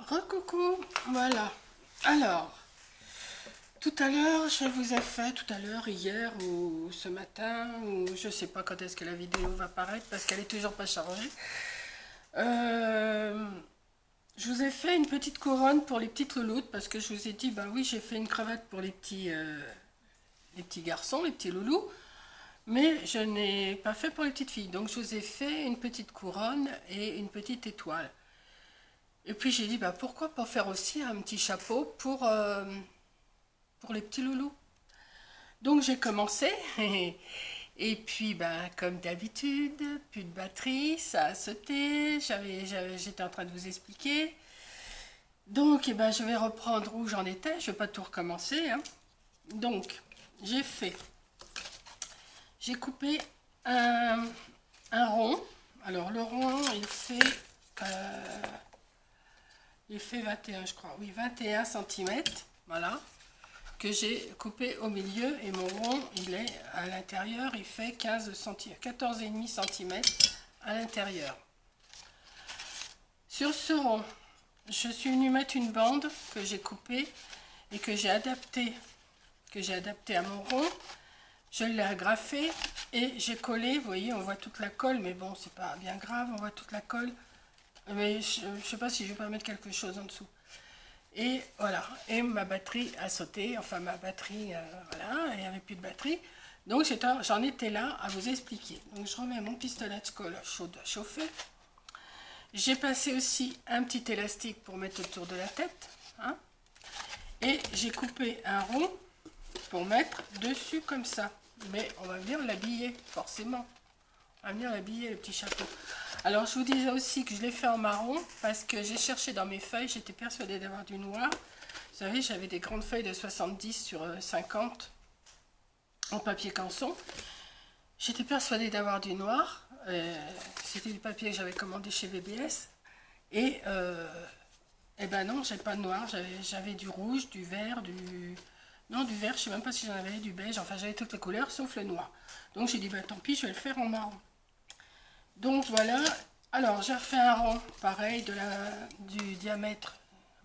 Recoucou, voilà. Alors, tout à l'heure, je vous ai fait, tout à l'heure, hier ou ce matin, ou je sais pas quand est-ce que la vidéo va paraître parce qu'elle est toujours pas chargée. Euh, je vous ai fait une petite couronne pour les petites louloutes parce que je vous ai dit, ben oui, j'ai fait une cravate pour les petits garçons, les petits loulous, mais je n'ai pas fait pour les petites filles. Donc je vous ai fait une petite couronne et une petite étoile. Et puis j'ai dit, bah, pourquoi pas faire aussi un petit chapeau pour les petits loulous. Donc j'ai commencé, et puis ben, comme d'habitude, plus de batterie, ça a sauté, j'étais en train de vous expliquer. Donc eh ben, je vais reprendre où j'en étais, je ne vais pas tout recommencer, hein. Donc j'ai coupé un, un rond. Alors le rond il fait 21 je crois, oui 21 cm, voilà, que j'ai coupé au milieu, et mon rond il est à l'intérieur, il fait 15 cm, 14,5 cm à l'intérieur. Sur ce rond, je suis venue mettre une bande que j'ai coupée et que j'ai adaptée à mon rond. Je l'ai agrafée et j'ai collé, vous voyez, on voit toute la colle, mais bon, c'est pas bien grave, on voit toute la colle. Mais je ne sais pas si je vais pas mettre quelque chose en dessous. Et voilà, et ma batterie a sauté, enfin ma batterie, voilà, il n'y avait plus de batterie. Donc j'en étais là à vous expliquer. Donc je remets mon pistolet de colle chaud à chauffer. J'ai passé aussi un petit élastique pour mettre autour de la tête, hein, et j'ai coupé un rond pour mettre dessus comme ça. Mais on va venir l'habiller, forcément. On va venir l'habiller, le petit chapeau. Alors je vous disais aussi que je l'ai fait en marron parce que j'ai cherché dans mes feuilles, j'étais persuadée d'avoir du noir. Vous savez, j'avais des grandes feuilles de 70 sur 50 en papier canson. J'étais persuadée d'avoir du noir. C'était du papier que j'avais commandé chez VBS. Et ben non, j'ai pas de noir. J'avais du rouge, du vert, non, du vert, je sais même pas si j'en avais, du beige. Enfin, j'avais toutes les couleurs sauf le noir. Donc j'ai dit, bah tant pis, je vais le faire en marron. Donc voilà. Alors j'ai fait un rond, pareil, du diamètre,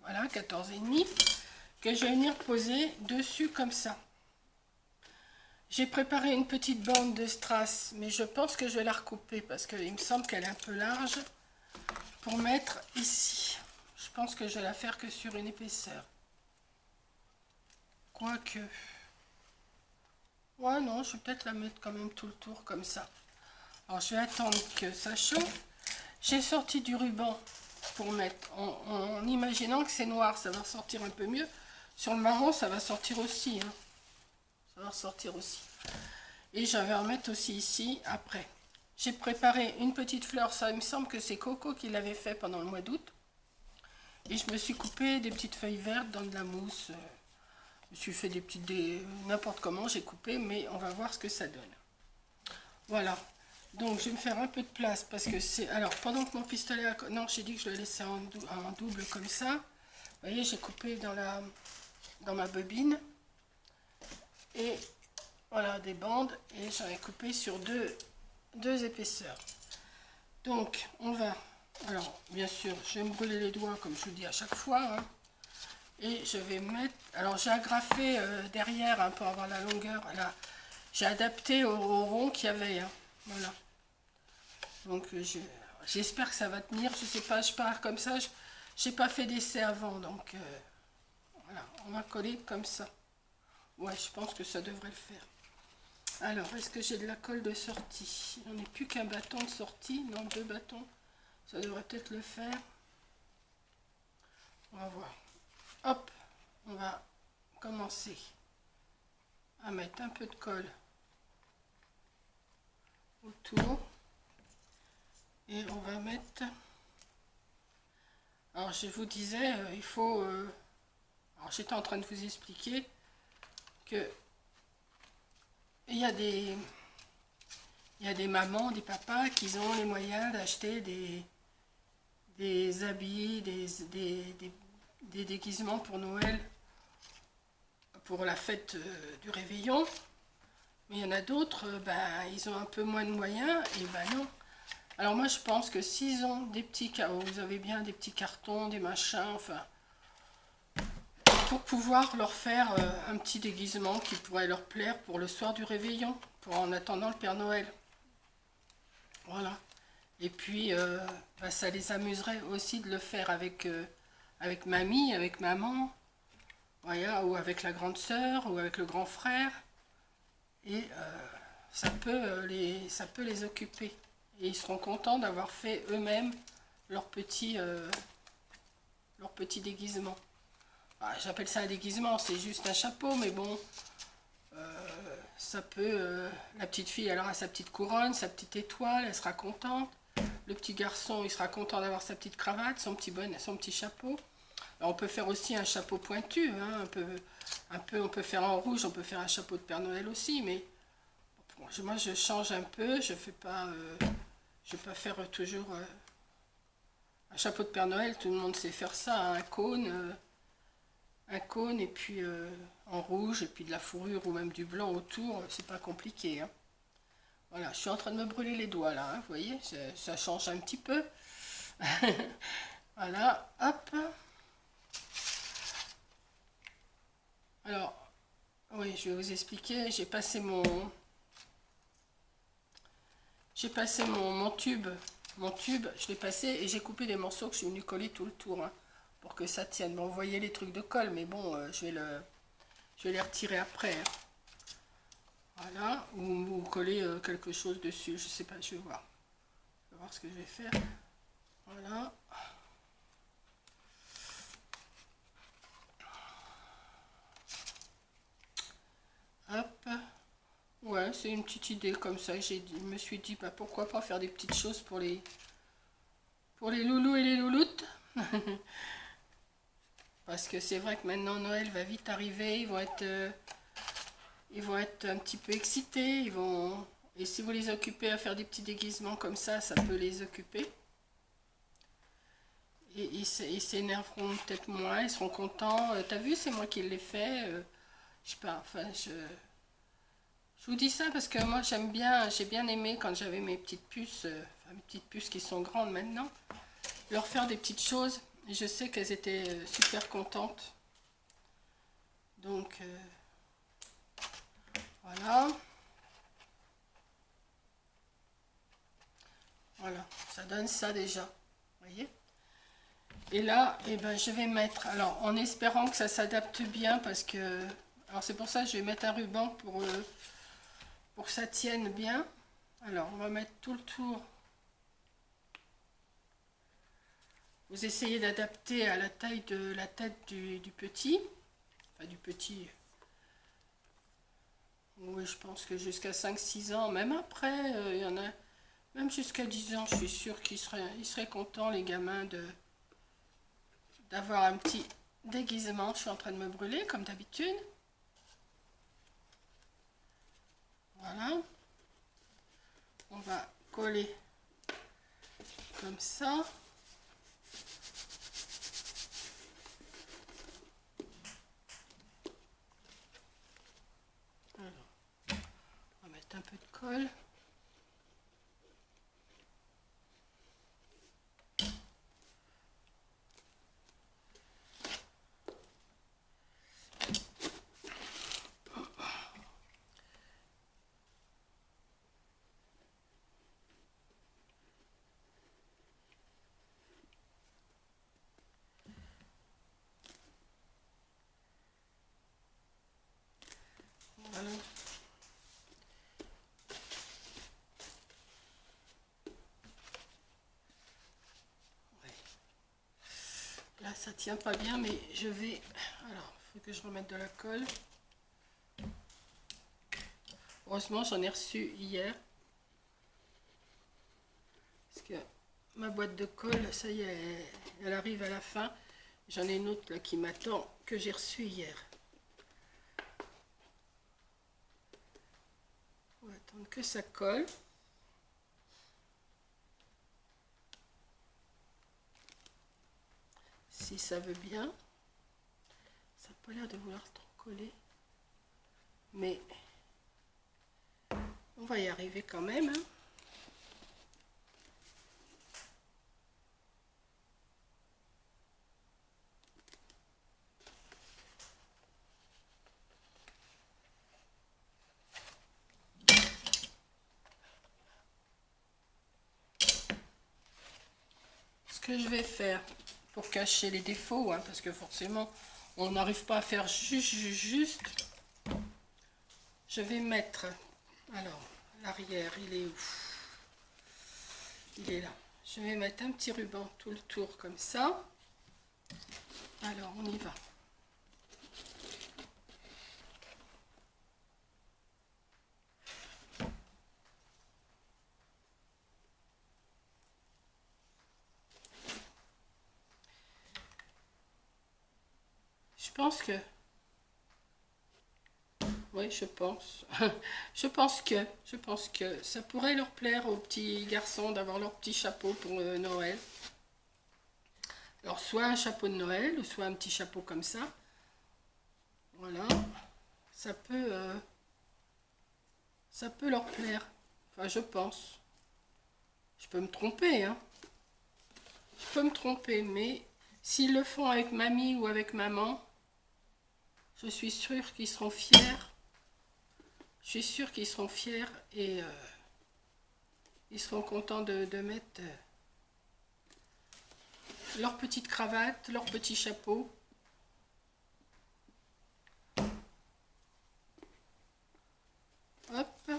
voilà, 14,5, que je vais venir poser dessus comme ça. J'ai préparé une petite bande de strass, mais je pense que je vais la recouper parce qu'il me semble qu'elle est un peu large pour mettre ici. Je pense que je vais la faire que sur une épaisseur. Quoique. Ouais, non, je vais peut-être la mettre quand même tout le tour comme ça. Alors je vais attendre que ça chauffe. J'ai sorti du ruban pour mettre, en imaginant que c'est noir, ça va ressortir un peu mieux. Sur le marron, ça va sortir aussi, hein. Ça va ressortir aussi. Et je vais en mettre aussi ici après. J'ai préparé une petite fleur, ça il me semble que c'est Coco qui l'avait fait pendant le mois d'août. Et je me suis coupé des petites feuilles vertes dans de la mousse. Je me suis fait n'importe comment, j'ai coupé, mais on va voir ce que ça donne. Voilà. Donc je vais me faire un peu de place parce que c'est... Alors pendant que mon pistolet... Non, j'ai dit que je le laissais en double comme ça. Vous voyez, j'ai coupé dans ma bobine. Et voilà, des bandes. Et j'en ai coupé sur deux épaisseurs. Donc on va... Alors bien sûr, je vais me brûler les doigts comme je vous dis à chaque fois, hein. Et je vais mettre... Alors j'ai agrafé derrière, hein, pour avoir la longueur. Là, j'ai adapté au rond qu'il y avait, hein. Voilà. Donc j'espère que ça va tenir. Je sais pas, je pars comme ça. J'ai pas fait d'essai avant, donc voilà, on va coller comme ça. Ouais, je pense que ça devrait le faire. Alors, est-ce que j'ai de la colle de sortie? J'en ai plus qu'un bâton de sortie. Non, 2 bâtons. Ça devrait peut-être le faire. On va voir. Hop, on va commencer à mettre un peu de colle autour. Et on va mettre... Alors je vous disais, il faut... Alors j'étais en train de vous expliquer que il y a des mamans, des papas qui ont les moyens d'acheter des habits, des déguisements pour Noël, pour la fête du réveillon. Mais il y en a d'autres, ben, ils ont un peu moins de moyens, et ben non. Alors moi je pense que s'ils ont des petits, vous avez bien des petits cartons, des machins, enfin, pour pouvoir leur faire un petit déguisement qui pourrait leur plaire pour le soir du réveillon, pour en attendant le Père Noël. Voilà. Et puis bah, ça les amuserait aussi de le faire avec mamie, avec maman, voilà, ou avec la grande sœur, ou avec le grand frère. Et ça peut les occuper. Et ils seront contents d'avoir fait eux-mêmes leur petit déguisement. Ah, j'appelle ça un déguisement, c'est juste un chapeau, mais bon, ça peut... la petite fille, elle aura sa petite couronne, sa petite étoile, elle sera contente. Le petit garçon, il sera content d'avoir sa petite cravate, son petit bonnet, son petit chapeau. Alors, on peut faire aussi un chapeau pointu, hein, on peut faire en rouge, on peut faire un chapeau de Père Noël aussi, mais bon, moi je change un peu, je vais pas faire toujours un chapeau de Père Noël, tout le monde sait faire ça, hein, un cône et puis en rouge et puis de la fourrure ou même du blanc autour, c'est pas compliqué. Hein. Voilà, je suis en train de me brûler les doigts là, hein, vous voyez, ça change un petit peu. Voilà, hop. Alors, oui, je vais vous expliquer, mon tube. Mon tube, je l'ai passé et j'ai coupé des morceaux que je suis venu coller tout le tour, hein, pour que ça tienne. Bon, vous voyez les trucs de colle, mais bon, je vais les retirer après. Hein. Voilà, ou coller quelque chose dessus, je sais pas, je vais voir. Je vais voir ce que je vais faire. Voilà. Hop. Ouais, c'est une petite idée comme ça. Je me suis dit, bah, pourquoi pas faire des petites choses pour les loulous et les louloutes. Parce que c'est vrai que maintenant Noël va vite arriver, ils vont être un petit peu excités, et si vous les occupez à faire des petits déguisements comme ça peut les occuper. Et ils s'énerveront peut-être moins, ils seront contents. T'as vu, c'est moi qui l'ai fait. Je sais pas, enfin, je vous dis ça parce que moi j'ai bien aimé quand j'avais mes petites puces, enfin mes petites puces qui sont grandes maintenant, leur faire des petites choses. Et je sais qu'elles étaient super contentes. Donc voilà. Voilà, ça donne ça déjà. Vous voyez? Et là, eh ben, je vais mettre, alors en espérant que ça s'adapte bien, parce que, alors c'est pour ça que je vais mettre un ruban pour que ça tienne bien. Alors, on va mettre tout le tour. Vous essayez d'adapter à la taille de la tête du petit. Enfin, du petit. Oui, je pense que jusqu'à 5-6 ans, même après, il y en a, même jusqu'à 10 ans, je suis sûre qu'ils seraient contents, les gamins, d'avoir un petit déguisement. Je suis en train de me brûler, comme d'habitude. Voilà. On va coller comme ça. Alors, on va mettre un peu de colle. Voilà. Ouais. Là, ça tient pas bien, mais je vais... Alors, il faut que je remette de la colle. Heureusement, j'en ai reçu hier. Parce que ma boîte de colle, ça y est, elle arrive à la fin. J'en ai une autre là qui m'attend, que j'ai reçue hier. On va attendre que ça colle. Si ça veut bien. Ça n'a pas l'air de vouloir trop coller. Mais on va y arriver quand même. Hein. que je vais faire pour cacher les défauts, hein, parce que forcément on n'arrive pas à faire juste, je vais mettre, alors l'arrière il est où? Il est là. Je vais mettre un petit ruban tout le tour comme ça. Alors on y va. Je pense que, oui, je pense, je pense que ça pourrait leur plaire aux petits garçons d'avoir leur petit chapeau pour Noël. Alors soit un chapeau de Noël, ou soit un petit chapeau comme ça. Voilà, ça peut leur plaire. Enfin, je pense. Je peux me tromper, hein. Je peux me tromper, mais s'ils le font avec mamie ou avec maman, je suis sûre qu'ils seront fiers. Je suis sûre qu'ils seront fiers et ils seront contents de mettre leur petite cravate, leur petit chapeau. Hop.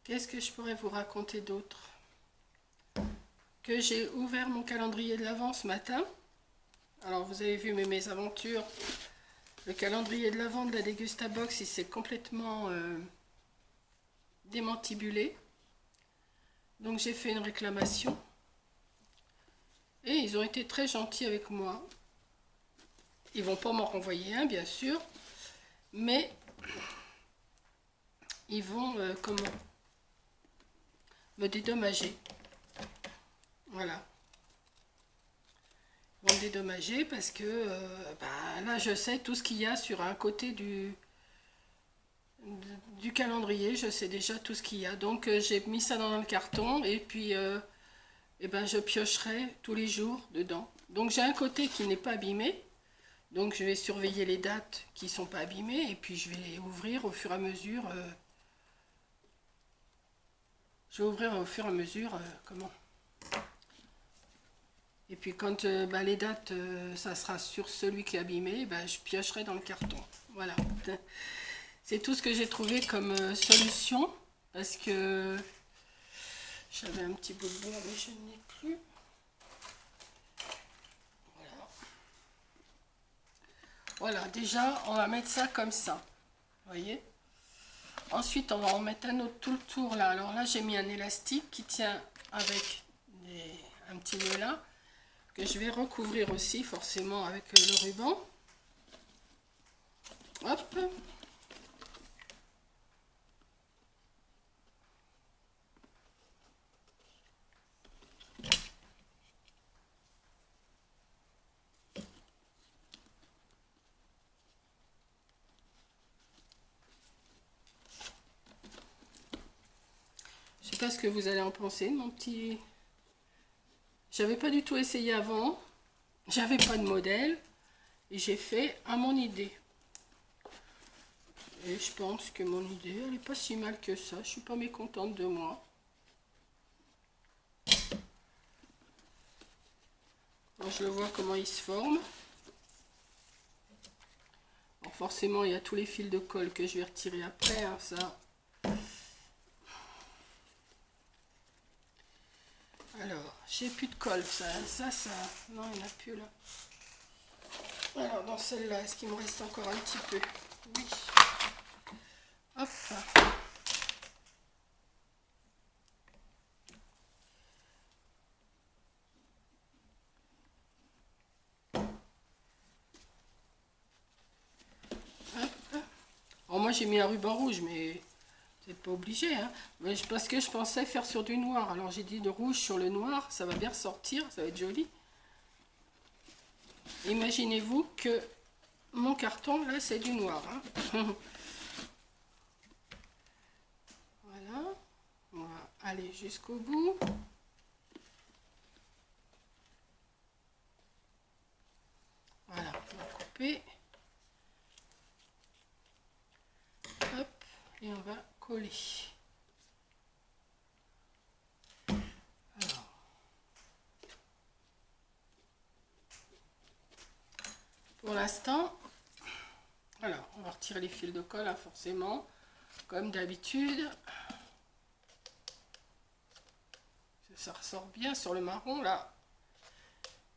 Qu'est-ce que je pourrais vous raconter d'autre? Que j'ai ouvert mon calendrier de l'Avent ce matin. Alors vous avez vu mes aventures. Le calendrier de l'Avent de la Dégustabox, il s'est complètement démantibulé. Donc j'ai fait une réclamation. Et ils ont été très gentils avec moi. Ils vont pas m'en renvoyer un, bien sûr. Mais ils vont, comment, me dédommager. Voilà. Ils vont me dédommager parce que là, je sais tout ce qu'il y a sur un côté du calendrier. Je sais déjà tout ce qu'il y a. Donc, j'ai mis ça dans le carton et puis je piocherai tous les jours dedans. Donc, j'ai un côté qui n'est pas abîmé. Donc, je vais surveiller les dates qui ne sont pas abîmées et puis je vais ouvrir au fur et à mesure. Je vais ouvrir au fur et à mesure, comment? Et puis quand les dates, ça sera sur celui qui est abîmé, je piocherai dans le carton. Voilà. C'est tout ce que j'ai trouvé comme solution. Parce que j'avais un petit bout de bois, mais je n'ai plus. Voilà. Voilà, déjà, on va mettre ça comme ça. Vous voyez? Ensuite, on va en mettre un autre tout le tour là. Alors là, j'ai mis un élastique qui tient avec un petit nœud là, que je vais recouvrir aussi forcément avec le ruban. Hop. Je sais pas ce que vous allez en penser, mon petit... J'avais pas du tout essayé avant. J'avais pas de modèle. Et j'ai fait à mon idée. Et je pense que mon idée, elle est pas si mal que ça. Je suis pas mécontente de moi. Alors, je le vois comment il se forme. Alors forcément, il y a tous les fils de colle que je vais retirer après, hein, ça. Alors, j'ai plus de colle, ça. Non, il n'y en a plus là. Alors, dans celle-là, est-ce qu'il me reste encore un petit peu? Oui. Hop. Hop. Alors, moi, j'ai mis un ruban rouge, mais vous n'êtes pas obligé, hein. Mais parce que je pensais faire sur du noir. Alors, j'ai dit de rouge sur le noir, ça va bien ressortir, ça va être joli. Imaginez-vous que mon carton, là, c'est du noir. Hein. Voilà. On va aller jusqu'au bout. Voilà, on va couper. et on va coller. Alors, pour l'instant, alors on va retirer les fils de colle, hein, forcément, comme d'habitude. Ça ressort bien sur le marron là.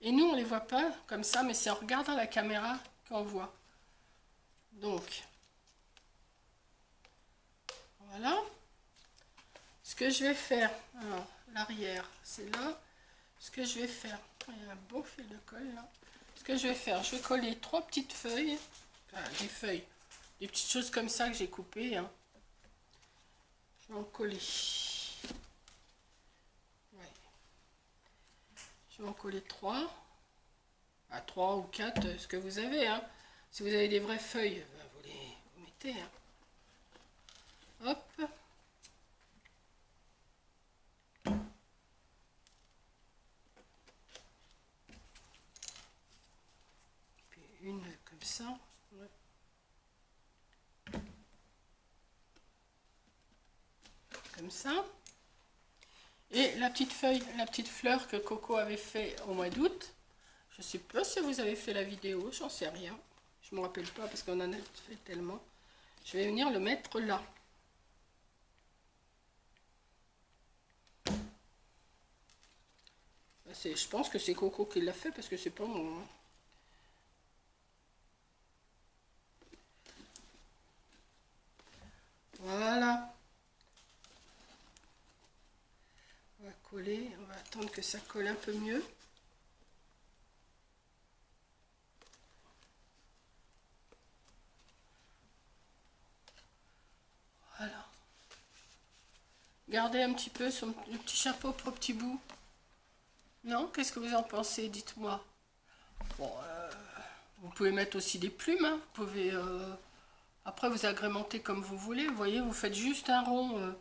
Et nous on les voit pas comme ça, mais c'est en regardant la caméra qu'on voit. Donc voilà. Ce que je vais faire, alors l'arrière c'est là. Ce que je vais faire, il y a un beau fil de colle là. Ce que je vais faire, je vais coller 3 petites feuilles, enfin des feuilles, des petites choses comme ça que j'ai coupées, hein. Je vais en coller. Je vais en coller 3. À 3 ou 4, ce que vous avez, hein. Si vous avez des vraies feuilles, vous les mettez, hein. Hop. Puis une comme ça. Ouais. Comme ça. Et la petite feuille, la petite fleur que Coco avait fait au mois d'août. Je ne sais pas si vous avez fait la vidéo, j'en sais rien. Je ne me rappelle pas parce qu'on en a fait tellement. Je vais venir le mettre là. Je pense que c'est Coco qui l'a fait parce que c'est pas moi. Voilà. On va coller, on va attendre que ça colle un peu mieux. Voilà. Gardez un petit peu le petit chapeau pour petit bout. Non? Qu'est-ce que vous en pensez? Dites-moi. Bon, vous pouvez mettre aussi des plumes, hein. Vous pouvez après vous agrémenter comme vous voulez. Vous voyez, vous faites juste un rond.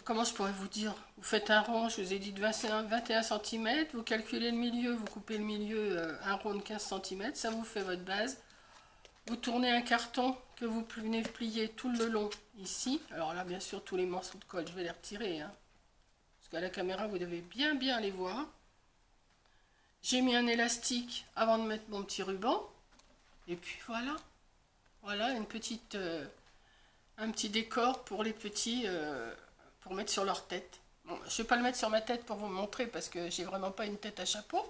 Comment je pourrais vous dire? Vous faites un rond, je vous ai dit de 21 cm. Vous calculez le milieu, vous coupez le milieu, un rond de 15 cm. Ça vous fait votre base. Vous tournez un carton que vous venez plier tout le long ici. Alors là, bien sûr, tous les morceaux de colle, je vais les retirer, hein. Parce qu'à la caméra, vous devez bien les voir. J'ai mis un élastique avant de mettre mon petit ruban. Et puis voilà. Voilà une petite, un petit décor pour les petits, pour mettre sur leur tête. Bon, je ne vais pas le mettre sur ma tête pour vous montrer parce que j'ai vraiment pas une tête à chapeau.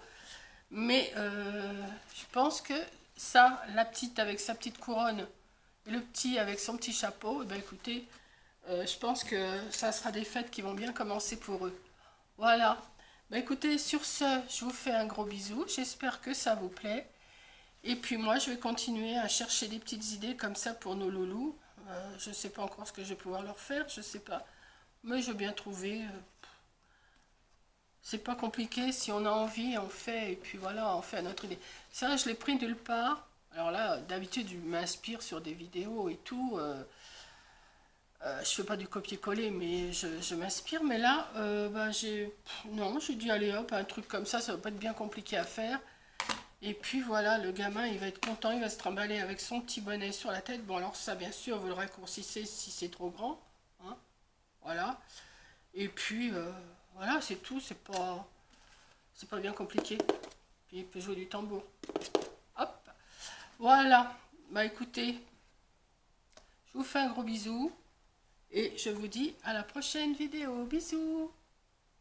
Mais je pense que ça, la petite avec sa petite couronne et le petit avec son petit chapeau, eh ben écoutez, je pense que ça sera des fêtes qui vont bien commencer pour eux. Voilà. Ben écoutez, sur ce, je vous fais un gros bisou. J'espère que ça vous plaît. Et puis moi, je vais continuer à chercher des petites idées comme ça pour nos loulous. Je ne sais pas encore ce que je vais pouvoir leur faire, je ne sais pas. Mais je vais bien trouver. C'est pas compliqué, si on a envie, on fait, et puis voilà, on fait à notre idée. Ça, je l'ai pris nulle part. Alors là, d'habitude, je m'inspire sur des vidéos et tout. Je fais pas du copier-coller, mais je m'inspire. Mais là, bah, non, j'ai dit, allez hop, un truc comme ça va pas être bien compliqué à faire. Et puis voilà, le gamin, il va être content, il va se trimballer avec son petit bonnet sur la tête. Bon, alors ça, bien sûr, vous le raccourcissez si c'est trop grand, hein, voilà. Et puis, voilà, c'est tout, c'est pas bien compliqué. Puis il peut jouer du tambour. Hop, voilà. Bah écoutez, je vous fais un gros bisou. Et je vous dis à la prochaine vidéo. Bisous!